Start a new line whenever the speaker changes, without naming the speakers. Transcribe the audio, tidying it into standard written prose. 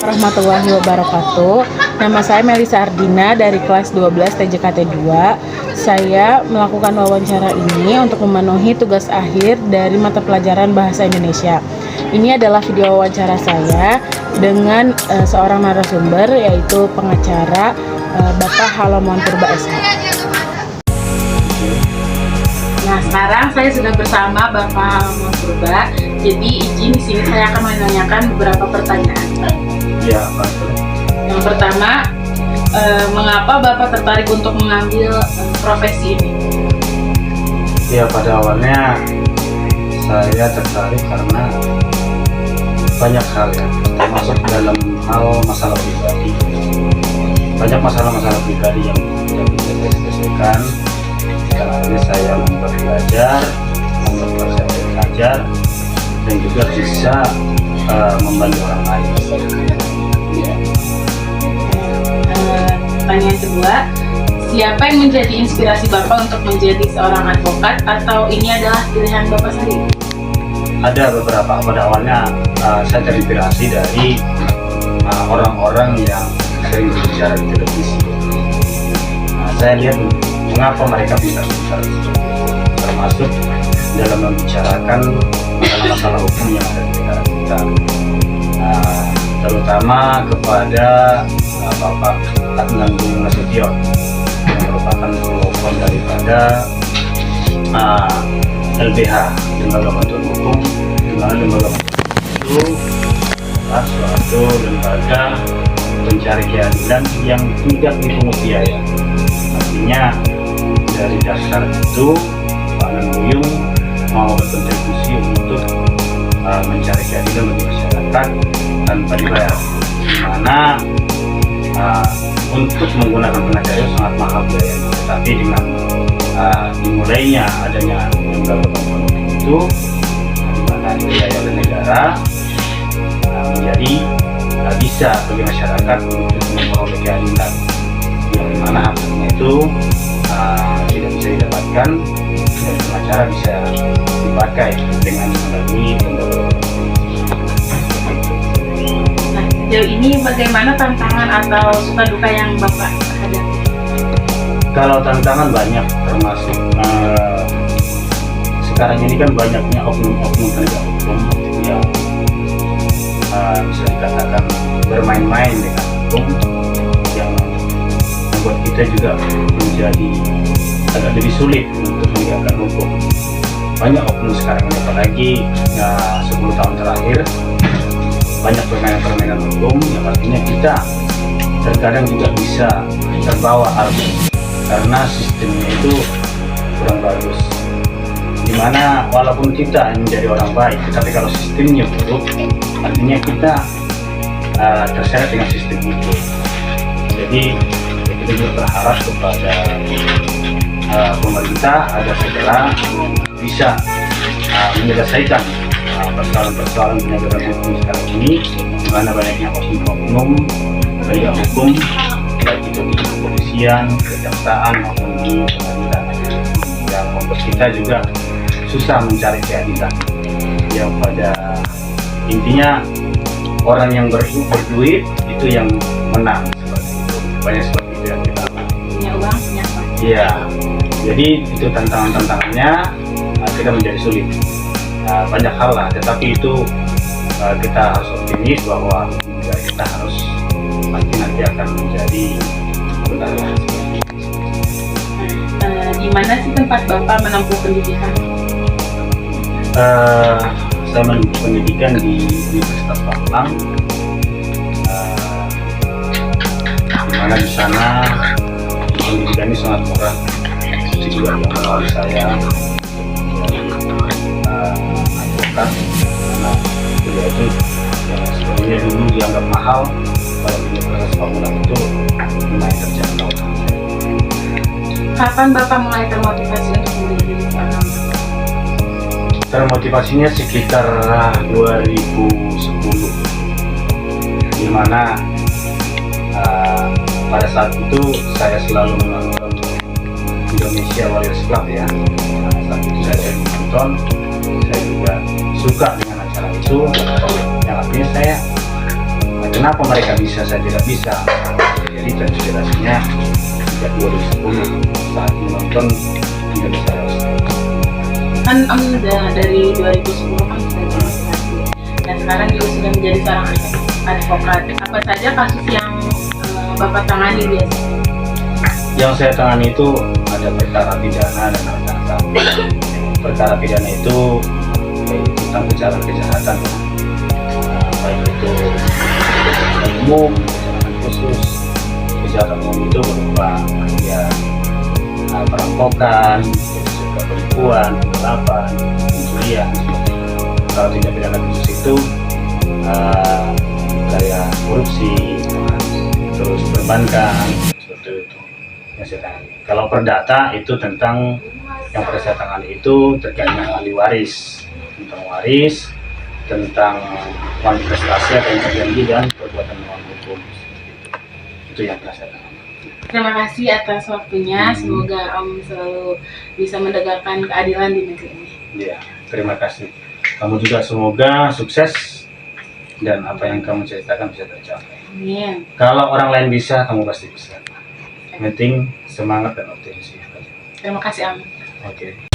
warahmatullahi wabarakatuh. Nama saya Melisa Ardina dari kelas 12 TJKT 2. Saya melakukan wawancara ini untuk memenuhi tugas akhir dari mata pelajaran Bahasa Indonesia. Ini adalah video wawancara saya dengan seorang narasumber, yaitu pengacara Bapak Halomon Purba SH. Nah, sekarang saya sudah bersama Bapak Halomon Purba. Jadi izin di sini saya akan menanyakan beberapa pertanyaan.
Ya, betul.
Yang pertama, mengapa Bapak tertarik untuk mengambil profesi ini?
Ya, pada awalnya saya tertarik karena banyak hal ya, termasuk dalam hal masalah pribadi. Banyak masalah-masalah pribadi yang bisa saya selesaikan. Sekarang saya membuat belajar, dan juga bisa membantu orang lain. Ya.
Pertanyaan kedua, siapa yang menjadi inspirasi Bapak untuk menjadi seorang advokat, atau ini adalah pilihan Bapak sendiri?
Ada beberapa. Pada awalnya saya terinspirasi dari orang-orang yang sering berbicara di televisi. Saya lihat mengapa mereka bisa bicara, termasuk dalam membicarakan masalah-masalah hukum yang ada di negara kita, terutama kepada Bapak Adnan Budi Nasution yang merupakan pelopor daripada LBH, Lembaga Bantuan Hukum, di mana lembaga itu adalah suatu lembaga pencari keadilan yang tidak dipungut biaya. Artinya dari dasar itu Pak Nanduyung mau berkontribusi untuk mencari keadilan bagi masyarakat tanpa dibayar, di mana untuk menggunakan tenaga itu sangat mahal biayanya. Tetapi dengan dimulainya adanya lembaga bantuan itu, di mana dibiayai oleh negara, menjadi bisa bagi masyarakat untuk memperoleh keadilan yang dimana haknya itu tidak bisa didapatkan, dan pengacara bisa dipakai dengan melalui lembaga.
Nah, sejauh ini bagaimana tantangan atau suka duka yang Bapak hadapi?
Kalau tantangan banyak, termasuk sekarang ini kan banyaknya oknum-oknum penegak hukum yang bisa dikatakan bermain-main dengan hukum, yang membuat kita juga menjadi agak lebih sulit untuk menegakkan hukum. Banyak oknum sekarang ini, apalagi 10 tahun terakhir, banyak permainan-permainan hukum yang artinya kita terkadang juga bisa terbawa arus karena sistemnya itu kurang bagus, dimana walaupun kita menjadi orang baik, tetapi kalau sistemnya buruk, artinya kita terseret dengan sistem itu. Jadi kita juga berharap kepada pemerintah agar segera bisa menyelesaikan persoalan-persoalan penegakan hukum sekarang ini, karena banyaknya oknum-oknum penegak hukum, baik itu di kepolisian, kejaksaan maupun di pengadilan, yang membuat kita juga susah mencari keadilan. Yang pada intinya orang yang berduit itu yang menang, seperti itu. Banyak seperti itu yang kita alami.
Punya uang, punya apa?
Iya, jadi itu tantangannya kita menjadi sulit. Banyak hal lah, tetapi itu kita harus optimis bahwa kita harus pasti nanti akan menjadi benar.
Di mana sih tempat Bapak menempuh pendidikan?
Saya menempuh pendidikan di Universitas Malang, di mana di sana pendidikan ini sangat murah. Itu juga yang awal saya advokat, karena kuliah itu yang sebenarnya dulu dianggap mahal, kalau di Universitas Malang itu lumayan terjangkau.
Kapan Bapak mulai termotivasi untuk menjadi seorang?
Termotivasinya sekitar 2010, di mana pada saat itu saya selalu menonton Indonesia Warriors Club ya. Saat itu saya sering menonton, saya juga suka dengan acara itu, yang artinya saya Kenapa mereka bisa, saya tidak bisa? Jadi terinspirasinya sejak 2010 saat menonton Indonesia Raya.
Kan Om dari 2010 kan sudah jadi hakim, dan sekarang juga sudah menjadi seorang advokat. Apa saja kasus yang Bapak tangani biasanya?
Yang saya tangani itu ada perkara pidana dan perdata. Perkara pidana itu tentang kejahatan, baik itu kejahatan umum, kejahatan khusus. Kejahatan umum itu berupa ya perampokan, juga penipuan, penggelapan, pencurian. Kalau tindak pidana khusus itu kayak korupsi, terus perbankan, seperti itu yang saya tangani. Kalau perdata itu tentang yang pada saya tangani itu terkait dengan ahli waris, tentang waris, tentang manifestasi atau intervensi dan perbuatan melawan hukum. Itu yang pernah saya tangani.
Terima kasih atas waktunya. Semoga Om selalu bisa menegakkan keadilan di negeri ini.
Ya, terima kasih. Kamu juga semoga sukses dan apa yang kamu ceritakan bisa tercapai.
Amin.
Kalau orang lain bisa, kamu pasti bisa. Yang penting semangat dan optimis.
Terima kasih Om.
Oke.